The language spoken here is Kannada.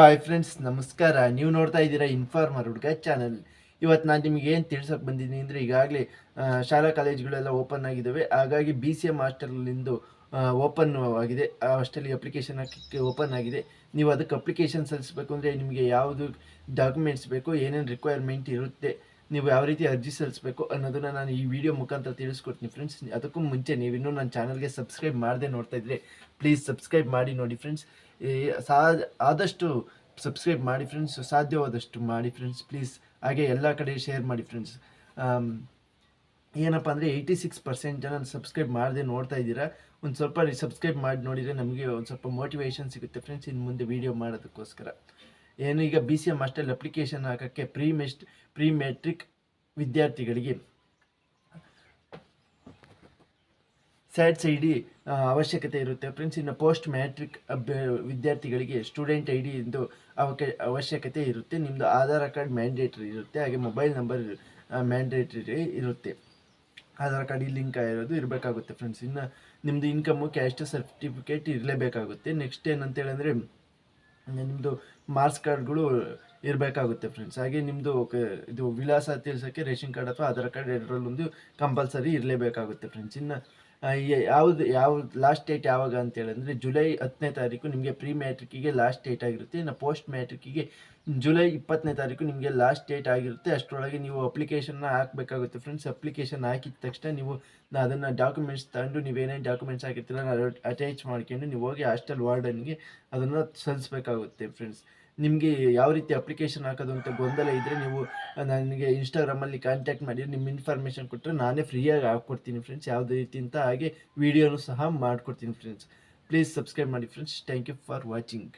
ಹಾಯ್ ಫ್ರೆಂಡ್ಸ್, ನಮಸ್ಕಾರ. ನೀವು ನೋಡ್ತಾ ಇದ್ದೀರಾ ಇನ್ಫಾರ್ಮರ್ ಹುಡುಗ ಚಾನಲ್. ಇವತ್ತು ನಾನು ನಿಮಗೆ ಏನು ತಿಳ್ಸೋಕೆ ಬಂದಿದ್ದೀನಿ ಅಂದರೆ, ಈಗಾಗಲೇ ಶಾಲಾ ಕಾಲೇಜುಗಳೆಲ್ಲ ಓಪನ್ ಆಗಿದ್ದಾವೆ. ಹಾಗಾಗಿ BCM ಹಾಸ್ಟೆಲಿಂದು ಓಪನ್ ಆಗಿದೆ. ಆ ಹಾಸ್ಟೆಲಿಗೆ ಅಪ್ಲಿಕೇಶನ್ ಹಾಕಕ್ಕೆ ಓಪನ್ ಆಗಿದೆ. ನೀವು ಅದಕ್ಕೆ ಅಪ್ಲಿಕೇಶನ್ ಸಲ್ಲಿಸಬೇಕು ಅಂದರೆ ನಿಮಗೆ ಯಾವುದು ಡಾಕ್ಯುಮೆಂಟ್ಸ್ ಬೇಕು, ಏನೇನು ರಿಕ್ವೈರ್ಮೆಂಟ್ ಇರುತ್ತೆ, ನೀವು ಯಾವ ರೀತಿ ಅರ್ಜಿ ಸಲ್ಲಿಸಬೇಕು ಅನ್ನೋದನ್ನು ನಾನು ಈ ವಿಡಿಯೋ ಮುಖಾಂತರ ತಿಳಿಸ್ಕೊಡ್ತೀನಿ ಫ್ರೆಂಡ್ಸ್. ಅದಕ್ಕೂ ಮುಂಚೆ ನೀವು ಇನ್ನೂ ನನ್ನ ಚಾನಲ್ಗೆ ಸಬ್ಸ್ಕ್ರೈಬ್ ಮಾಡದೆ ನೋಡ್ತಾ ಇದ್ದರೆ ಪ್ಲೀಸ್ ಸಬ್ಸ್ಕ್ರೈಬ್ ಮಾಡಿ ನೋಡಿ ಫ್ರೆಂಡ್ಸ್. ಆದಷ್ಟು ಸಬ್ಸ್ಕ್ರೈಬ್ ಮಾಡಿ ಫ್ರೆಂಡ್ಸ್, ಸಾಧ್ಯವಾದಷ್ಟು ಮಾಡಿ ಫ್ರೆಂಡ್ಸ್ ಪ್ಲೀಸ್. ಹಾಗೆ ಎಲ್ಲ ಕಡೆ ಶೇರ್ ಮಾಡಿ ಫ್ರೆಂಡ್ಸ್. ಏನಪ್ಪ ಅಂದರೆ 86% ಜನ ಸಬ್ಸ್ಕ್ರೈಬ್ ಮಾಡದೆ ನೋಡ್ತಾ ಇದ್ದೀರಾ. ಒಂದು ಸ್ವಲ್ಪ ಸಬ್ಸ್ಕ್ರೈಬ್ ಮಾಡಿ ನೋಡಿದರೆ ನಮಗೆ ಒಂದು ಸ್ವಲ್ಪ ಮೋಟಿವೇಶನ್ ಸಿಗುತ್ತೆ ಫ್ರೆಂಡ್ಸ್, ಇನ್ನು ಮುಂದೆ ವೀಡಿಯೋ ಮಾಡೋದಕ್ಕೋಸ್ಕರ. ಏನು, ಈಗ BCM ಹಾಸ್ಟೆಲ್ ಅಪ್ಲಿಕೇಶನ್ ಹಾಕೋಕ್ಕೆ ಪ್ರೀ ಮೆಟ್ರಿಕ್ ವಿದ್ಯಾರ್ಥಿಗಳಿಗೆ ಸ್ಯಾಟ್ಸ್ ID ಅವಶ್ಯಕತೆ ಇರುತ್ತೆ ಫ್ರೆಂಡ್ಸ್. ಇನ್ನು ಪೋಸ್ಟ್ ಮ್ಯಾಟ್ರಿಕ್ ವಿದ್ಯಾರ್ಥಿಗಳಿಗೆ ಸ್ಟೂಡೆಂಟ್ ID ಎಂದು ಅವಶ್ಯಕತೆ ಇರುತ್ತೆ. ನಿಮ್ಮದು ಆಧಾರ್ ಕಾರ್ಡ್ ಮ್ಯಾಂಡೇಟ್ರಿ ಇರುತ್ತೆ, ಹಾಗೆ ಮೊಬೈಲ್ ನಂಬರ್ ಮ್ಯಾಂಡೇಟ್ರಿ ಇರುತ್ತೆ. ಆಧಾರ್ ಕಾರ್ಡ್ ಲಿಂಕ್ ಆಗಿರೋದು ಇರಬೇಕಾಗುತ್ತೆ ಫ್ರೆಂಡ್ಸ್. ಇನ್ನು ನಿಮ್ಮದು ಇನ್ಕಮು, ಕ್ಯಾಸ್ಟ್ ಸರ್ಟಿಫಿಕೇಟ್ ಇರಲೇಬೇಕಾಗುತ್ತೆ. ನೆಕ್ಸ್ಟ್ ಏನಂತೇಳಿದ್ರೆ ನಿಮ್ಮದು ಮಾರ್ಕ್ಸ್ ಕಾರ್ಡ್ಗಳು ಇರಬೇಕಾಗುತ್ತೆ ಫ್ರೆಂಡ್ಸ್. ಹಾಗೆ ನಿಮ್ಮದು ಇದು ವಿಳಾಸ ತಿಳಿಸೋಕ್ಕೆ ರೇಷನ್ ಕಾರ್ಡ್ ಅಥವಾ ಆಧಾರ್ ಕಾರ್ಡ್ ಎರಡರಲ್ಲೊಂದು ಕಂಪಲ್ಸರಿ ಇರಲೇಬೇಕಾಗುತ್ತೆ ಫ್ರೆಂಡ್ಸ್. ಇನ್ನು ಯಾವ ಲಾಸ್ಟ್ ಡೇಟ್ ಯಾವಾಗ ಅಂತ ಹೇಳಿದ್ರೆ ಜುಲೈ 10ನೇ ತಾರೀಕು ನಿಮಗೆ ಪ್ರೀ ಮ್ಯಾಟ್ರಿಕ್ಕಿಗೆ ಲಾಸ್ಟ್ ಡೇಟ್ ಆಗಿರುತ್ತೆ. ಇನ್ನು ಪೋಸ್ಟ್ ಮ್ಯಾಟ್ರಿಕ್ಕಿಗೆ ಜುಲೈ 20ನೇ ತಾರೀಕು ನಿಮಗೆ ಲಾಸ್ಟ್ ಡೇಟ್ ಆಗಿರುತ್ತೆ. ಅಷ್ಟರೊಳಗೆ ನೀವು ಅಪ್ಲಿಕೇಶನ್ನ ಹಾಕಬೇಕಾಗುತ್ತೆ ಫ್ರೆಂಡ್ಸ್. ಅಪ್ಲಿಕೇಶನ್ ಹಾಕಿದ ತಕ್ಷಣ ನೀವು ಅದನ್ನು ಡಾಕ್ಯುಮೆಂಟ್ಸ್ ತಗೊಂಡು, ನೀವೇನೇನು ಡಾಕ್ಯುಮೆಂಟ್ಸ್ ಹಾಕಿರ್ತೀರ ಅಟ್ಯಾಚ್ ಮಾಡ್ಕೊಂಡು ನೀವು ಹೋಗಿ ಹಾಸ್ಟೆಲ್ ವಾರ್ಡನ್ಗೆ ಅದನ್ನು ಸಲ್ಲಿಸಬೇಕಾಗುತ್ತೆ ಫ್ರೆಂಡ್ಸ್. ನಿಮಗೆ ಯಾವ ರೀತಿ ಅಪ್ಲಿಕೇಶನ್ ಹಾಕೋದು ಅಂತ ಗೊಂದಲ ಇದ್ದರೆ ನೀವು ನನಗೆ ಇನ್ಸ್ಟಾಗ್ರಾಮಲ್ಲಿ ಕಾಂಟ್ಯಾಕ್ಟ್ ಮಾಡಿ ನಿಮ್ಮ ಇನ್ಫಾರ್ಮೇಷನ್ ಕೊಟ್ಟರೆ ನಾನೇ ಫ್ರೀಯಾಗಿ ಹಾಕ್ಕೊಡ್ತೀನಿ ಫ್ರೆಂಡ್ಸ್, ಯಾವುದೇ ರೀತಿ ಅಂತ. ಹಾಗೆ ವೀಡಿಯೋನು ಸಹ ಮಾಡಿಕೊಡ್ತೀನಿ ಫ್ರೆಂಡ್ಸ್. ಪ್ಲೀಸ್ ಸಬ್ಸ್ಕ್ರೈಬ್ ಮಾಡಿ friends. Thank you for watching.